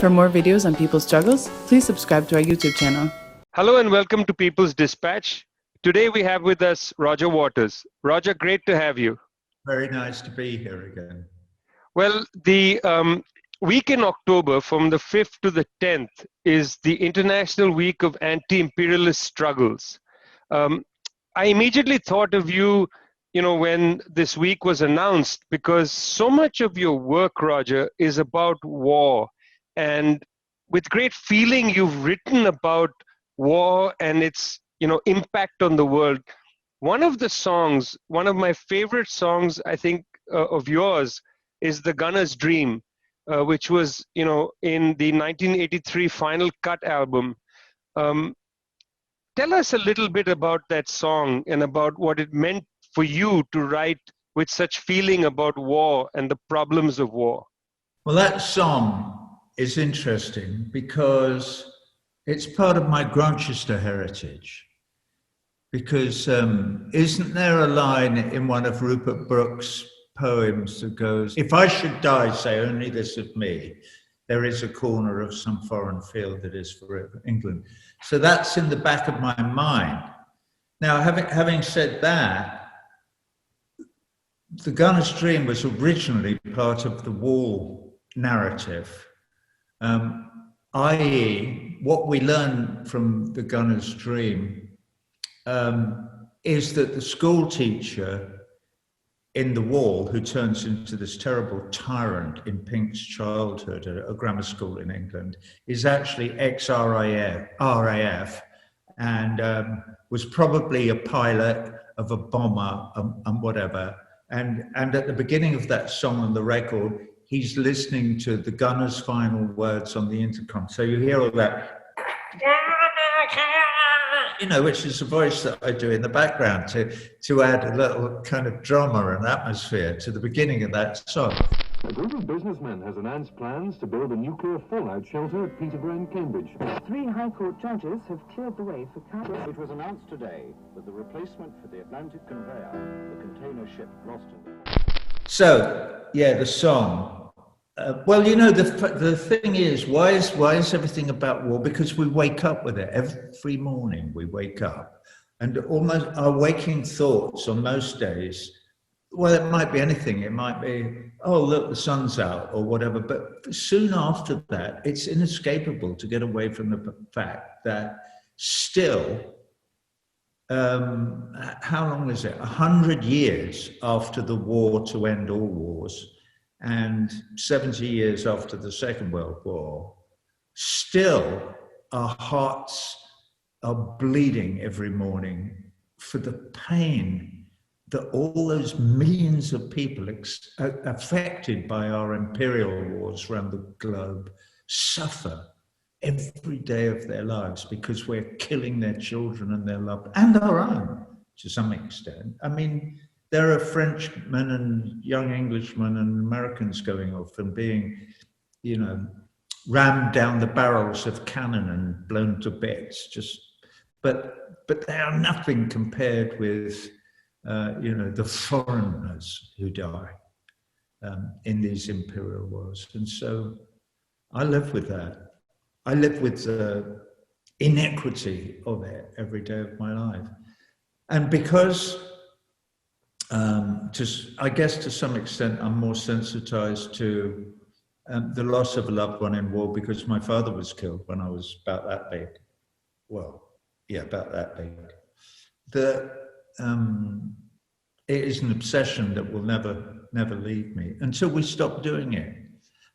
For more videos on people's struggles, please subscribe to our YouTube channel. Hello and welcome to People's Dispatch. Today we have with us Roger Waters. Roger, great to have you. Very nice to be here again. Well, the week in October from the 5th to the 10th is the International Week of Anti-Imperialist Struggles. I immediately thought of you, when this week was announced, because so much of your work, Roger, is about war. And with great feeling, you've written about war and its, impact on the world. One of my favorite songs, I think, of yours is The Gunner's Dream, which was, in the 1983 Final Cut album. Tell us a little bit about that song and about what it meant for you to write with such feeling about war and the problems of war. Well, that song is interesting because it's part of my Grantchester heritage. Because isn't there a line in one of Rupert Brooke's poems that goes, "If I should die, say only this of me, there is a corner of some foreign field that is forever England." So that's in the back of my mind. Now, having said that, The Gunner's Dream was originally part of the war narrative, i.e. what we learn from The Gunner's Dream is that the school teacher in the war, who turns into this terrible tyrant in Pink's Childhood, a grammar school in England, is actually ex-RAF and was probably a pilot of a bomber and whatever. And at the beginning of that song on the record, he's listening to the gunner's final words on the intercom. So you hear all that, which is the voice that I do in the background to add a little kind of drama and atmosphere to the beginning of that song. A group of businessmen has announced plans to build a nuclear fallout shelter at Peterborough in Cambridge. 3 High Court judges have cleared the way for Canberra. It was announced today that the replacement for the Atlantic conveyor, the container ship lost in... So, yeah, the song. Well, the thing is, why is everything about war? Because we wake up with it. Every morning we wake up. And almost our waking thoughts on most days, well, it might be anything. It might be, oh, look, the sun's out or whatever. But soon after that, it's inescapable to get away from the fact that still, how long is it? 100 years after the war to end all wars, and 70 years after the Second World War, still our hearts are bleeding every morning for the pain that all those millions of people affected by our imperial wars around the globe suffer every day of their lives because we're killing their children and their loved and our own to some extent. I mean, there are Frenchmen and young Englishmen and Americans going off and being, rammed down the barrels of cannon and blown to bits. But they are nothing compared with, the foreigners who die in these imperial wars. And so I live with that. I live with the inequity of it every day of my life. And because I guess to some extent, I'm more sensitized to the loss of a loved one in war because my father was killed when I was about that big. Well, yeah, about that big. It is an obsession that will never leave me until we stop doing it.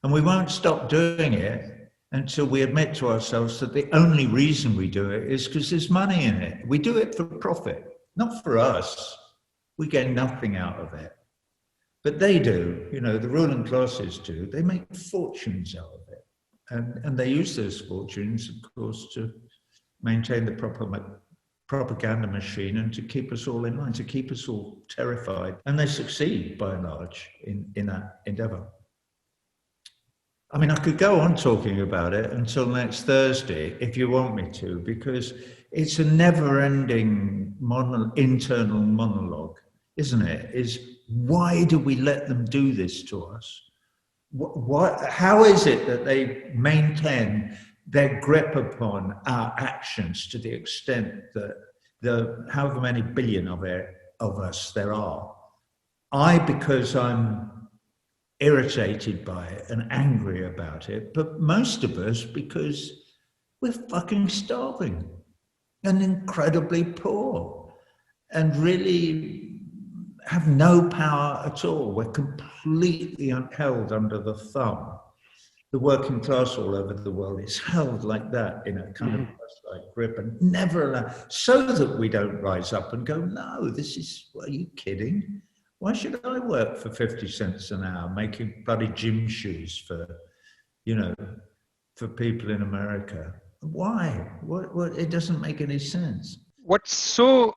And we won't stop doing it until we admit to ourselves that the only reason we do it is because there's money in it. We do it for profit, not for us. We get nothing out of it. But they do, the ruling classes do. They make fortunes out of it. And they use those fortunes, of course, to maintain the propaganda machine and to keep us all in line, to keep us all terrified. And they succeed, by and large, in that endeavor. I mean, I could go on talking about it until next Thursday, if you want me to, because it's a never-ending internal monologue, isn't it? Is why do we let them do this to us? How is it that they maintain their grip upon our actions to the extent that the however many billion of us there are? Because I'm irritated by it and angry about it, but most of us because we're fucking starving and incredibly poor and really have no power at all. We're completely held under the thumb. The working class all over the world is held like that in a kind of like grip and never allowed, so that we don't rise up and go, no, are you kidding? Why should I work for 50 cents an hour making bloody gym shoes for people in America? Why? What? It doesn't make any sense. What's so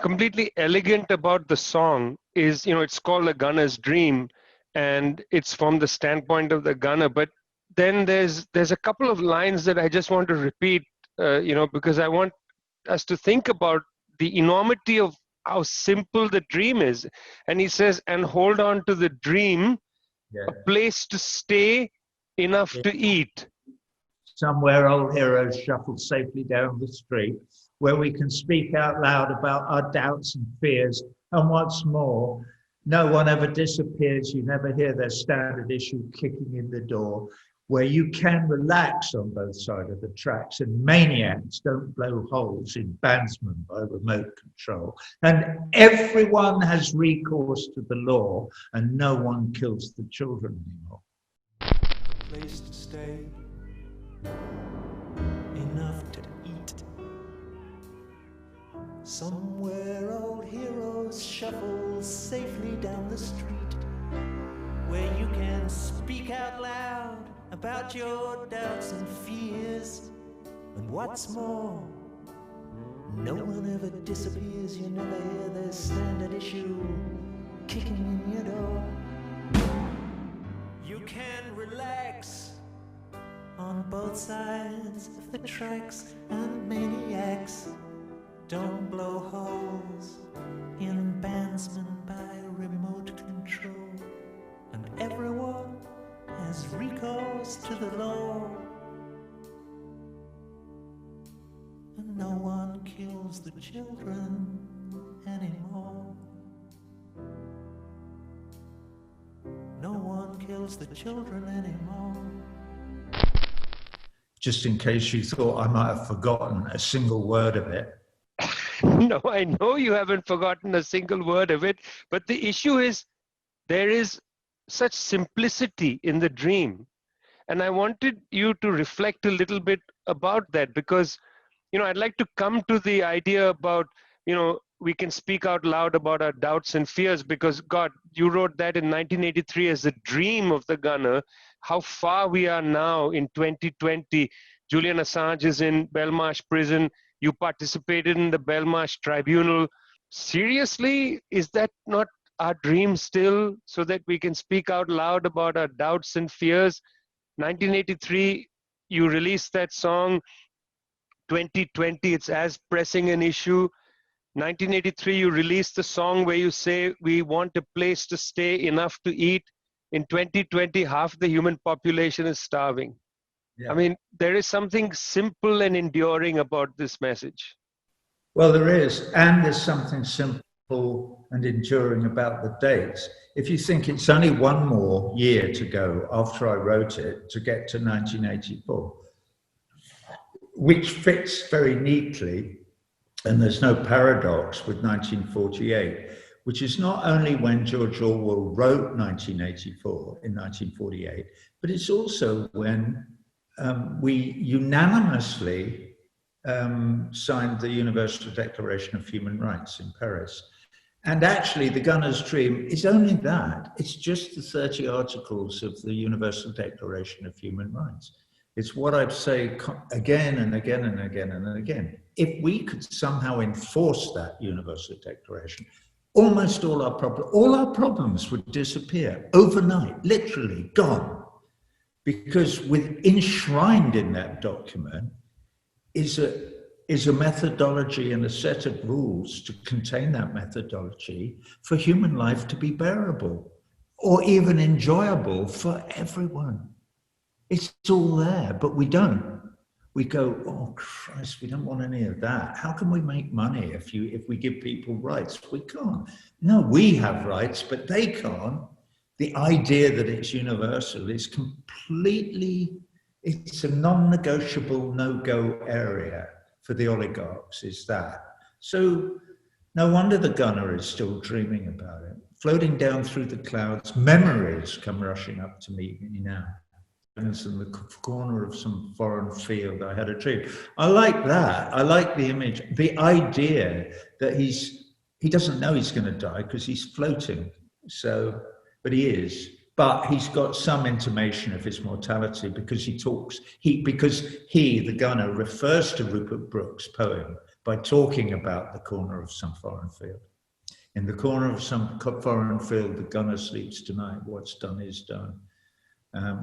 completely elegant about the song is, it's called A Gunner's Dream, and it's from the standpoint of the gunner. But then there's a couple of lines that I just want to repeat, because I want us to think about the enormity of how simple the dream is. And he says, and hold on to the dream, a place to stay, enough to eat. Somewhere old heroes shuffle safely down the street, where we can speak out loud about our doubts and fears. And what's more, no one ever disappears. You never hear their standard issue kicking in the door, where you can relax on both sides of the tracks and maniacs don't blow holes in bandsmen by remote control. And everyone has recourse to the law and no one kills the children anymore. A place to stay, enough to eat. Somewhere old heroes shuffle safely down the street, where you can speak out loud about your doubts and fears. And what's more, no one ever disappears. You never hear their standard issue kicking in your door. You can relax on both sides of the tracks, and maniacs don't blow holes in bandsmen by remote control. And everyone has recourse to the law, and no one kills the children anymore. No one kills the children anymore. Just in case you thought I might have forgotten a single word of it. No, I know you haven't forgotten a single word of it, but the issue is there is such simplicity in the dream. And I wanted you to reflect a little bit about that, because, I'd like to come to the idea about, we can speak out loud about our doubts and fears, because God, you wrote that in 1983 as the dream of the gunner. How far we are now in 2020. Julian Assange is in Belmarsh prison. You participated in the Belmarsh tribunal. Seriously, is that not our dream still, so that we can speak out loud about our doubts and fears? 1983, you released that song. 2020, it's as pressing an issue. 1983, you released the song where you say, we want a place to stay, enough to eat. In 2020, half the human population is starving. Yeah. I mean, there is something simple and enduring about this message. Well, there is. And there's something simple and enduring about the dates. If you think it's only one more year to go after I wrote it to get to 1984, which fits very neatly, and there's no paradox with 1948, which is not only when George Orwell wrote 1984 in 1948, but it's also when we unanimously signed the Universal Declaration of Human Rights in Paris. And actually, the gunner's dream is only that. It's just the 30 articles of the Universal Declaration of Human Rights. It's what I'd say again and again and again and again. If we could somehow enforce that Universal Declaration, almost all our problems would disappear overnight, literally gone. Because enshrined in that document is a methodology and a set of rules to contain that methodology for human life to be bearable. or even enjoyable for everyone. It's all there, but we don't. We go, oh Christ, we don't want any of that. How can we make money if we give people rights? We can't. No, we have rights, but they can't. The idea that it's universal is completely, it's a non-negotiable no-go area for the oligarchs, is that. So no wonder the gunner is still dreaming about it. Floating down through the clouds, memories come rushing up to me now. In the corner of some foreign field, I had a dream. I like that. I like the image, the idea that he doesn't know he's going to die because he's floating. So, but he is. But he's got some intimation of his mortality because the gunner, refers to Rupert Brooke's poem by talking about the corner of some foreign field. In the corner of some foreign field, the gunner sleeps tonight. What's done is done.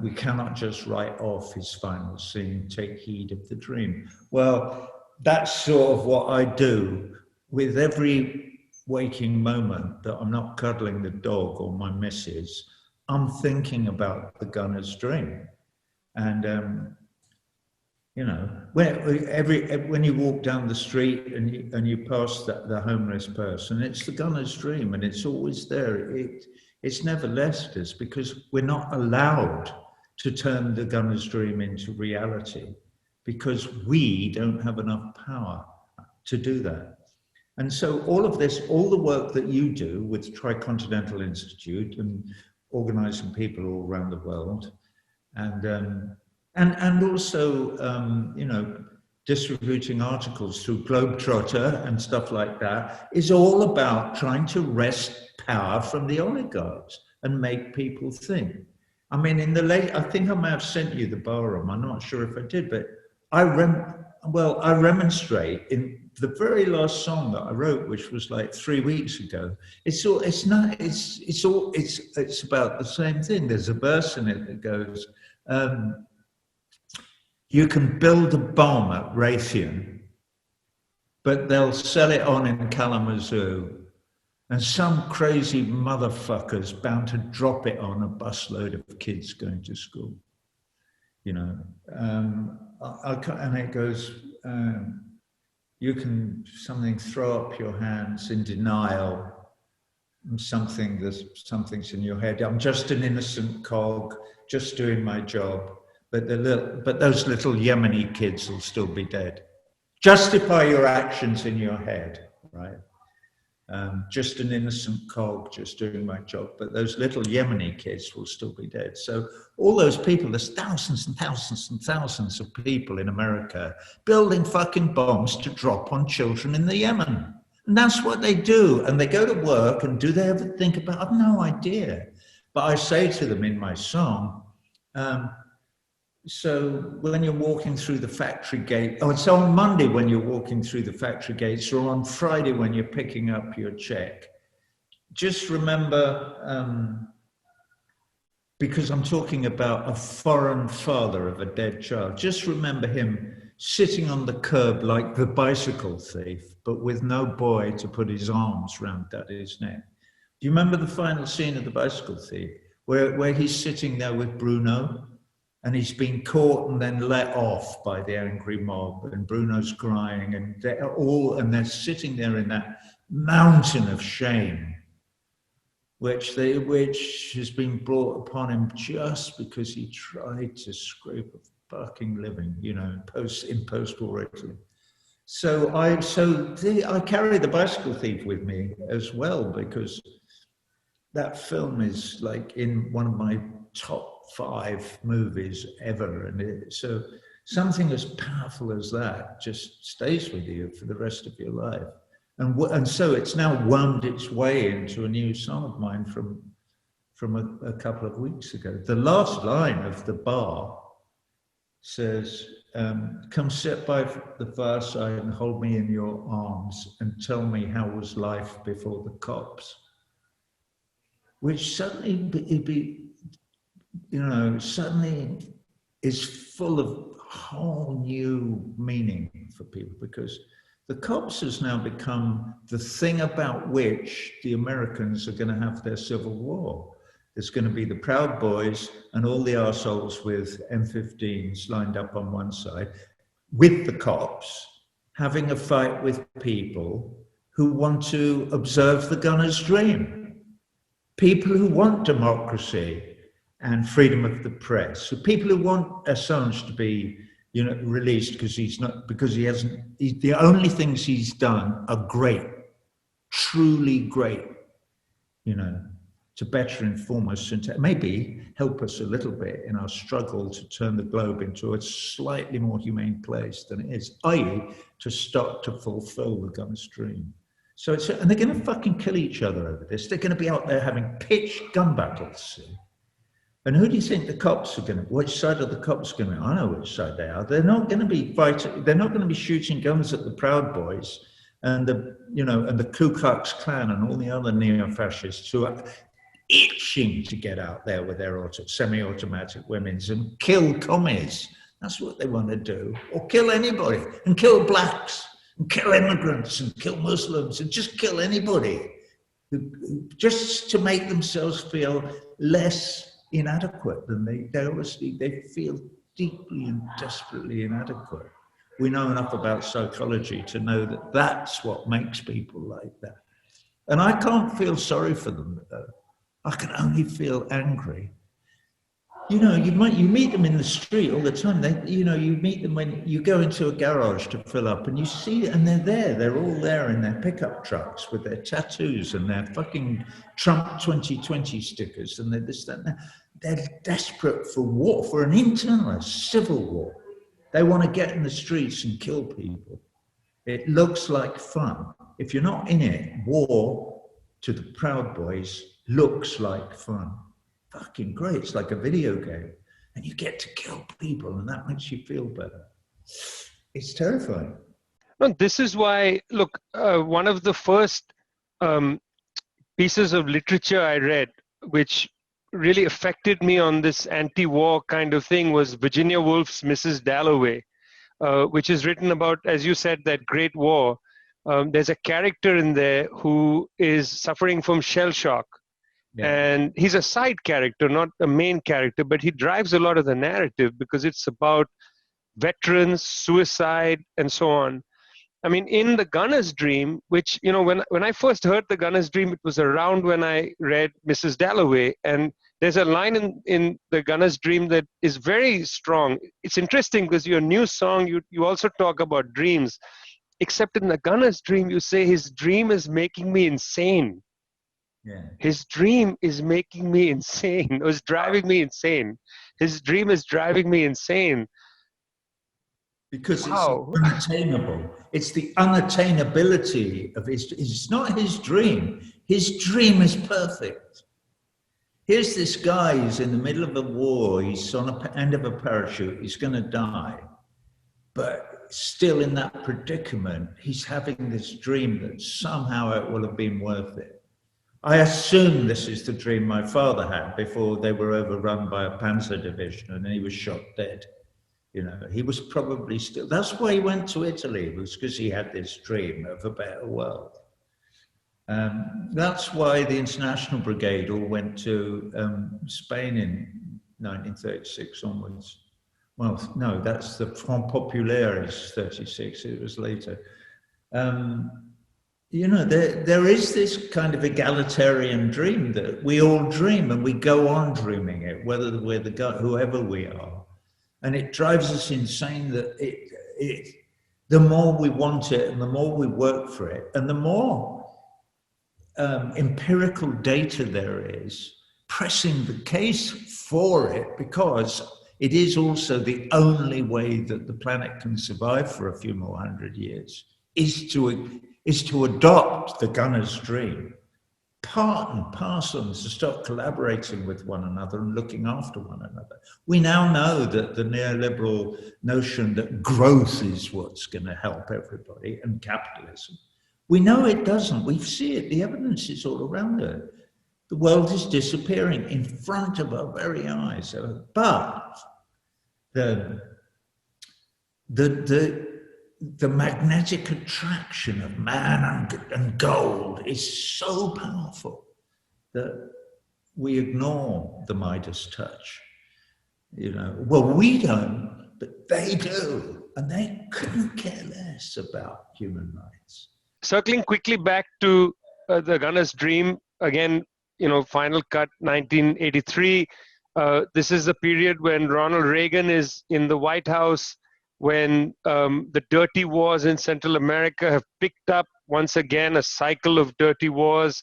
We cannot just write off his final scene, take heed of the dream. Well, that's sort of what I do with every waking moment that I'm not cuddling the dog or my missus. I'm thinking about the gunner's dream. And, you know, when you walk down the street and you pass the homeless person, it's the gunner's dream and it's always there. It's never left us because we're not allowed to turn the gunner's dream into reality because we don't have enough power to do that. And so all of this, all the work that you do with Tricontinental Institute and organizing people all around the world and also, you know, distributing articles through Globetrotter and stuff like that is all about trying to wrest power from the oligarchs and make people think. I mean, I think I may have sent you the ballroom. I'm not sure if I did, but I remonstrate in the very last song that I wrote, which was like 3 weeks ago. It's about the same thing. There's a verse in it that goes, you can build a bomb at Raytheon, but they'll sell it on in Kalamazoo. And some crazy motherfucker's bound to drop it on a busload of kids going to school. You know, and it goes, you can throw up your hands in denial. Something's in your head. I'm just an innocent cog, just doing my job. But those little Yemeni kids will still be dead. Justify your actions in your head, right? Just an innocent cog, just doing my job. But those little Yemeni kids will still be dead. So all those people, there's thousands and thousands and thousands of people in America building fucking bombs to drop on children in the Yemen. And that's what they do. And they go to work and do they ever think about, I've no idea. But I say to them in my song, so when you're walking through the factory gate, it's on Monday when you're walking through the factory gates or on Friday when you're picking up your check, just remember, because I'm talking about a foreign father of a dead child, just remember him sitting on the curb like the bicycle thief, but with no boy to put his arms around Daddy's neck. Do you remember the final scene of The Bicycle Thief, where he's sitting there with Bruno? And he's been caught and then let off by the angry mob, and Bruno's crying, and they're sitting there in that mountain of shame, which has been brought upon him just because he tried to scrape a fucking living, you know, in post-war Italy. So I carry The Bicycle Thief with me as well because that film is like in one of my top 5 movies ever, and so something as powerful as that just stays with you for the rest of your life, and so it's now wound its way into a new song of mine from a couple of weeks ago. The last line of The Bar says, come sit by the fireside and hold me in your arms and tell me how was life before the cops, which suddenly suddenly is full of whole new meaning for people, because the cops has now become the thing about which the Americans are going to have their civil war. There's going to be the Proud Boys and all the arseholes with M15s lined up on one side, with the cops, having a fight with people who want to observe the gunner's dream. People who want democracy and freedom of the press. So people who want Assange to be, released because the only things he's done are great, truly great, to better inform us and to maybe help us a little bit in our struggle to turn the globe into a slightly more humane place than it is, i.e. to fulfill the gunner's dream. So and they're going to fucking kill each other over this. They're going to be out there having pitched gun battles. And who do you think the cops are going to, which side of the cops are going to, I know which side they are. They're not going to be fighting, they're not going to be shooting guns at the Proud Boys and the Ku Klux Klan and all the other neo-fascists who are itching to get out there with their semi-automatic weapons and kill commies. That's what they want to do. Or kill anybody, and kill blacks, and kill immigrants, and kill Muslims, and just kill anybody, just to make themselves feel less inadequate than they feel deeply and desperately inadequate. We know enough about psychology to know that that's what makes people like that. And I can't feel sorry for them, though. I can only feel angry. You meet them in the street all the time. You meet them when you go into a garage to fill up and you see, and they're all there in their pickup trucks with their tattoos and their fucking Trump 2020 stickers and they're this, that, and that. They're desperate for war, for an internal civil war. They want to get in the streets and kill people. It looks like fun. If you're not in it, war to the Proud Boys looks like fun. Fucking great. It's like a video game. And you get to kill people and that makes you feel better. It's terrifying. No, this is why, look, one of the first pieces of literature I read, which really affected me on this anti-war kind of thing, was Virginia Woolf's Mrs. Dalloway, which is written about, as you said, that Great War. There's a character in there who is suffering from shell shock. Yeah. And he's a side character, not a main character, but he drives a lot of the narrative because it's about veterans, suicide, and so on. I mean, in The Gunner's Dream, which, when I first heard The Gunner's Dream, it was around when I read Mrs. Dalloway. And there's a line in The Gunner's Dream that is very strong. It's interesting because your new song, you also talk about dreams, except in The Gunner's Dream, you say his dream is making me insane. Yeah. His dream is making me insane. It was driving me insane. His dream is driving me insane. Because it's unattainable. It's the unattainability of it's not his dream. His dream is perfect. Here's this guy who's in the middle of a war. He's on the end of a parachute. He's going to die. But still in that predicament, he's having this dream that somehow it will have been worth it. I assume this is the dream my father had before they were overrun by a panzer division and he was shot dead. He was probably still, that's why he went to Italy, was because he had this dream of a better world. That's why the International Brigade all went to Spain in 1936 onwards. Well, no, that's the Front Populaire is 36, it was later. There is this kind of egalitarian dream that we all dream and we go on dreaming it, whether we're the guy, whoever we are. And it drives us insane that the more we want it and the more we work for it and the more empirical data there is pressing the case for it, because it is also the only way that the planet can survive for a few more hundred years, is to adopt the gunner's dream, part and parcel, and to start collaborating with one another and looking after one another. We now know that the neoliberal notion that growth is what's going to help everybody and capitalism, we know it doesn't. We see it. The evidence is all around it. The world is disappearing in front of our very eyes. But the magnetic attraction of man and gold is so powerful that we ignore the Midas touch. You know, well, we don't, but they do. And they couldn't care less about human rights. Circling quickly back to the gunner's dream, again, you know, final cut 1983. This is the period when Ronald Reagan is in the White House, when the dirty wars in Central America have picked up once again, a cycle of dirty wars.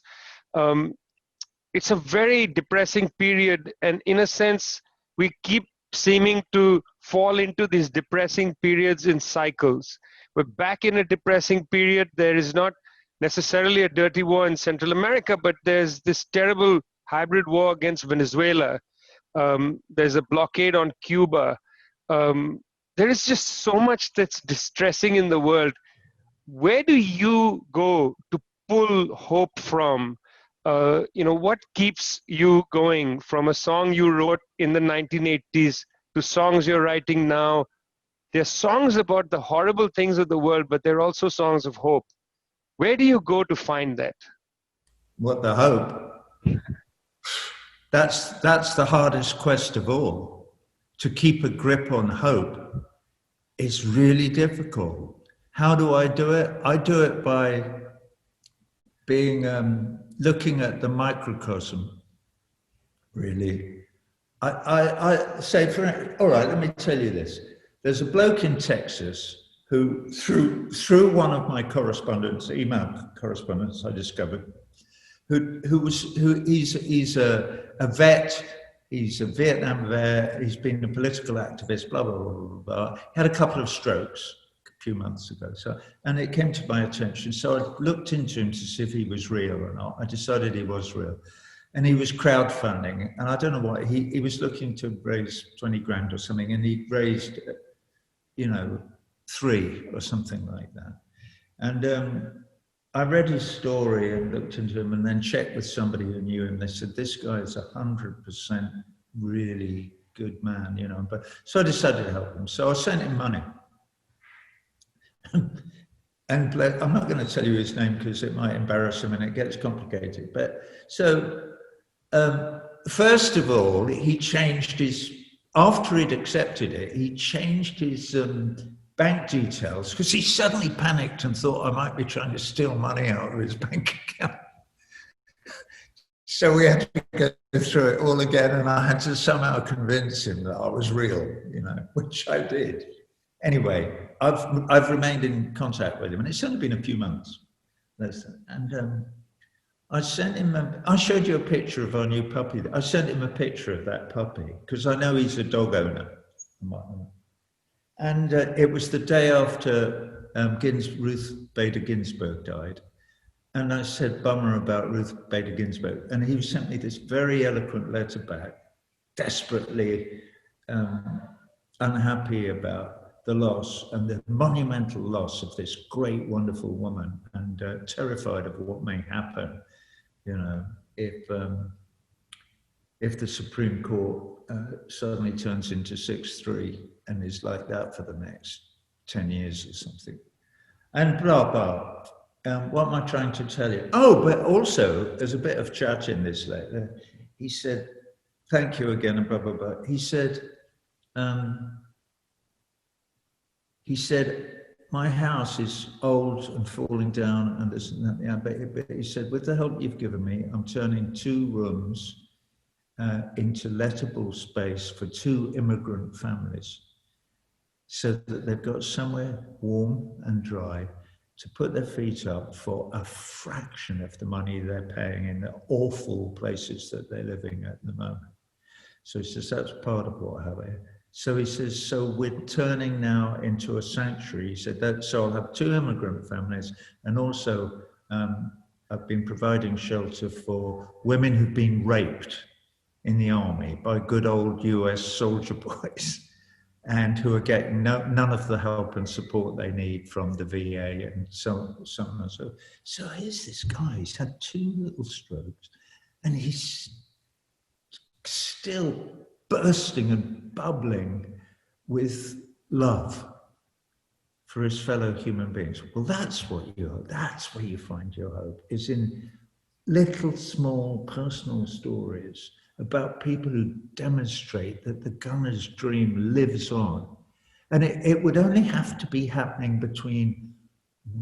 It's a very depressing period, and in a sense, we keep seeming to fall into these depressing periods in cycles. We're back in a depressing period. There is not necessarily a dirty war in Central America, but there's this terrible hybrid war against Venezuela. There's a blockade on Cuba. There is just so much that's distressing in the world. Where do you go to pull hope from? You know, what keeps you going from a song you wrote in the 1980s to songs you're writing now? They're songs about the horrible things of the world, but they're also songs of hope. Where do you go to find that? What, the hope? That's the hardest quest of all. To keep a grip on hope is really difficult. How do I do it? I do it by being looking at the microcosm, really. I say, all right, let me tell you this. There's a bloke in Texas who, through one of my correspondence, email correspondence, I discovered, he's a vet, he's a Vietnam vet, he's been a political activist, blah, blah, blah, blah, blah. He had a couple of strokes a few months ago. And it came to my attention. So I looked into him to see if he was real or not. I decided he was real. And he was crowdfunding. And I don't know what, he was looking to raise 20 grand or something. And he raised, 3 or something like that. And I read his story and looked into him and then checked with somebody who knew him. They said, this guy is 100% really good man, But so I decided to help him. So I sent him money. And I'm not going to tell you his name because it might embarrass him and it gets complicated. But so, first of all, he changed after he'd accepted it, he changed his bank details because he suddenly panicked and thought I might be trying to steal money out of his bank account. So we had to go through it all again, and I had to somehow convince him that I was real, which I did. Anyway, I've remained in contact with him, and it's only been a few months. And I sent him, I showed you a picture of our new puppy. I sent him a picture of that puppy because I know he's a dog owner. And it was the day after Ruth Bader Ginsburg died. And I said, bummer about Ruth Bader Ginsburg. And he sent me this very eloquent letter back, desperately unhappy about the loss and the monumental loss of this great, wonderful woman, and terrified of what may happen, if the Supreme Court suddenly turns into 6-3 and is like that for the next 10 years or something. And blah, blah. What am I trying to tell you? Oh, but also, there's a bit of chat in this letter. He said, thank you again, and blah, blah, blah. He said, my house is old and falling down and this and that. Yeah, but he said, with the help you've given me, I'm turning 2 rooms into lettable space for 2 immigrant families so that they've got somewhere warm and dry to put their feet up for a fraction of the money they're paying in the awful places that they're living at the moment. So he says, that's part of what I have here. So he says, so we're turning now into a sanctuary. He said, so I'll have 2 immigrant families, and also I've been providing shelter for women who've been raped in the army by good old US soldier boys, and who are getting none of the help and support they need from the VA and so on. So here's this guy, he's had 2 little strokes, and he's still bursting and bubbling with love for his fellow human beings. Well, that's where you find your hope, is in little small personal stories about people who demonstrate that the gunner's dream lives on. And it would only have to be happening between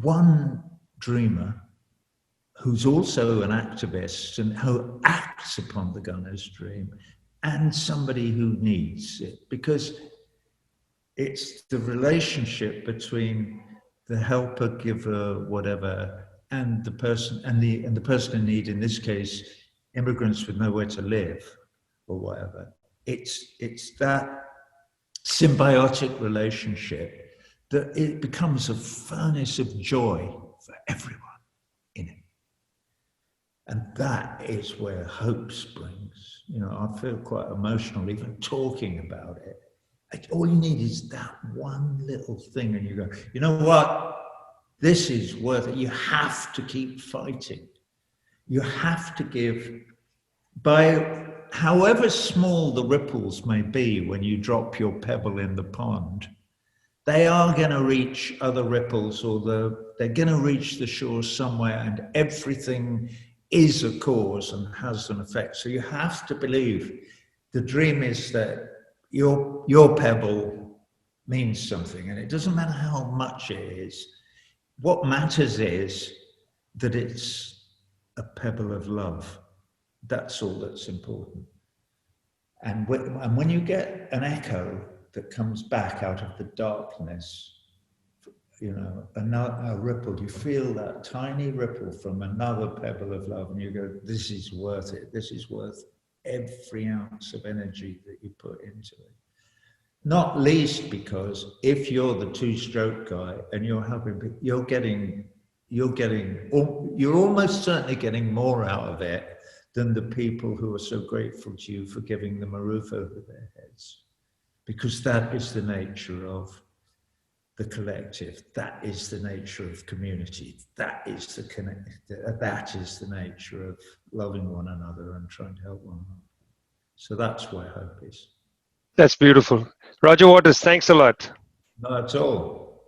one dreamer who's also an activist and who acts upon the gunner's dream, and somebody who needs it, because it's the relationship between the helper, giver, whatever, and the person, and the person in need, in this case, immigrants with nowhere to live or whatever. It's that symbiotic relationship that it becomes a furnace of joy for everyone in it. And that is where hope springs. You know, I feel quite emotional even talking about it. All you need is that one little thing, and you go, you know what? This is worth it. You have to keep fighting. You have to give, by however small the ripples may be when you drop your pebble in the pond, they are going to reach other ripples, or they're going to reach the shore somewhere, and everything is a cause and has an effect. So you have to believe the dream is that your pebble means something, and it doesn't matter how much it is. What matters is that it's a pebble of love. That's all that's important. And when you get an echo that comes back out of the darkness, you know, a ripple, you feel that tiny ripple from another pebble of love, and you go, this is worth it. This is worth every ounce of energy that you put into it. Not least because if you're the two-stroke guy and you're helping, you're almost certainly getting more out of it than the people who are so grateful to you for giving them a roof over their heads. Because that is the nature of the collective. That is the nature of community. That is the nature of loving one another and trying to help one another. So that's where hope is. That's beautiful. Roger Waters, thanks a lot. Not at all.